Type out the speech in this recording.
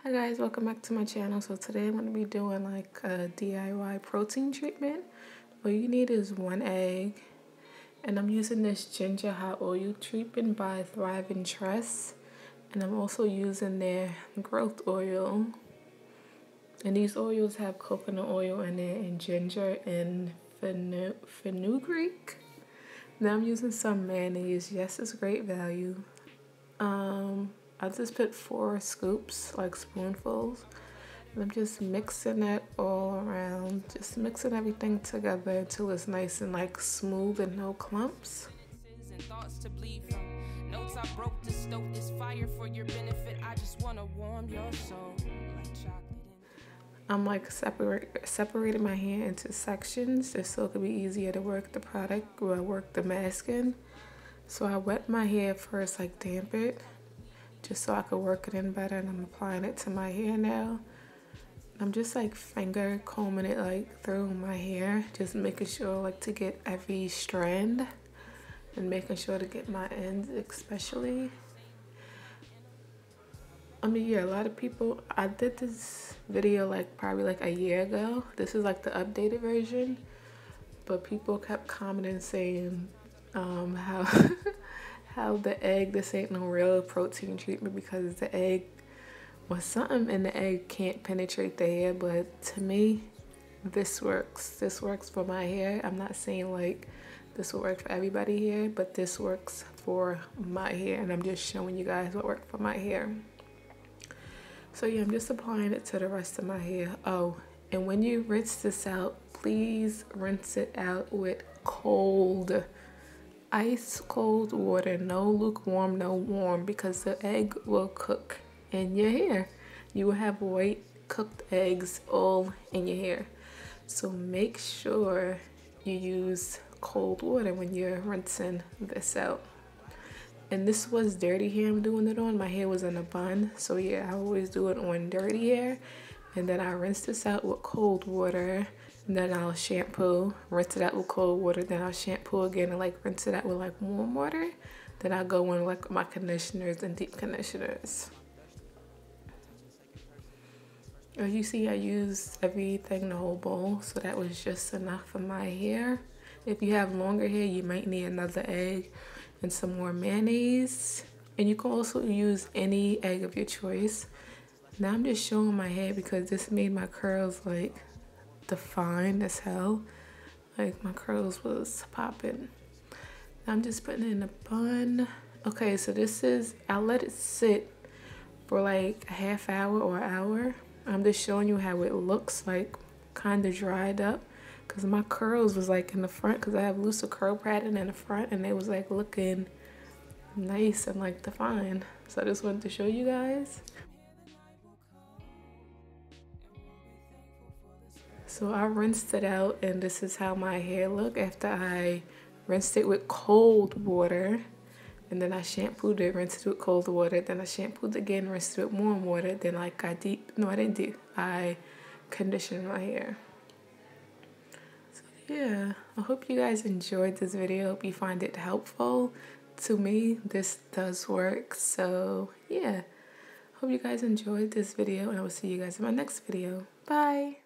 Hi guys, welcome back to my channel. So today I'm going to be doing like a DIY protein treatment. All you need is 1 egg, and I'm using this ginger hot oil treatment by Thriving Tress, and I'm also using their growth oil, and these oils have coconut oil in it and ginger and fenugreek. Now I'm using some mayonnaise. Yes, it's great value. I just put 4 scoops, like spoonfuls, and I'm just mixing that all around, just mixing everything together until it's nice and like smooth and no clumps. Notes I broke to stoke this fire for your benefit. I just want to warm your soul like chocolate. I'm like separating my hair into sections just so it could be easier to work the product or work the mask in. So I wet my hair first, like damp it, just so I could work it in better, and I'm applying it to my hair now. I'm just like finger combing it like through my hair, just making sure like to get every strand and making sure to get my ends especially. I mean, yeah, a lot of people, I did this video like probably like a year ago. This is like the updated version, but people kept commenting saying how how the egg, this ain't no real protein treatment because the egg was something in the egg can't penetrate the hair. But to me, this works. This works for my hair. I'm not saying like this will work for everybody here, but this works for my hair, and I'm just showing you guys what worked for my hair. So yeah, I'm just applying it to the rest of my hair. Oh, and when you rinse this out, please rinse it out with cold, ice cold water. No lukewarm, no warm, because the egg will cook in your hair. You will have white cooked eggs all in your hair. So make sure you use cold water when you're rinsing this out. And this was dirty hair I'm doing it on. My hair was in a bun, so yeah, I always do it on dirty hair. And then I rinse this out with cold water, and then I'll shampoo, rinse it out with cold water, then I'll shampoo again and like rinse it out with like warm water. Then I'll go in like my conditioners and deep conditioners. As you see, I used everything, the whole bowl, so that was just enough for my hair. If you have longer hair, you might need another egg and some more mayonnaise. And you can also use any egg of your choice. Now I'm just showing my hair because this made my curls like defined as hell. Like my curls was popping. Now I'm just putting it in a bun. Okay, so this is, I let it sit for like a half hour or an hour. I'm just showing you how it looks like kind of dried up, because my curls was like in the front, because I have looser curl pattern in the front, and they was like looking nice and like defined. So I just wanted to show you guys. So I rinsed it out, and this is how my hair looked after I rinsed it with cold water. And then I shampooed it, rinsed it with cold water. Then I shampooed again, rinsed it with warm water. Then like I conditioned my hair. So yeah, I hope you guys enjoyed this video. Hope you find it helpful. To me, this does work. So yeah, hope you guys enjoyed this video, and I will see you guys in my next video. Bye.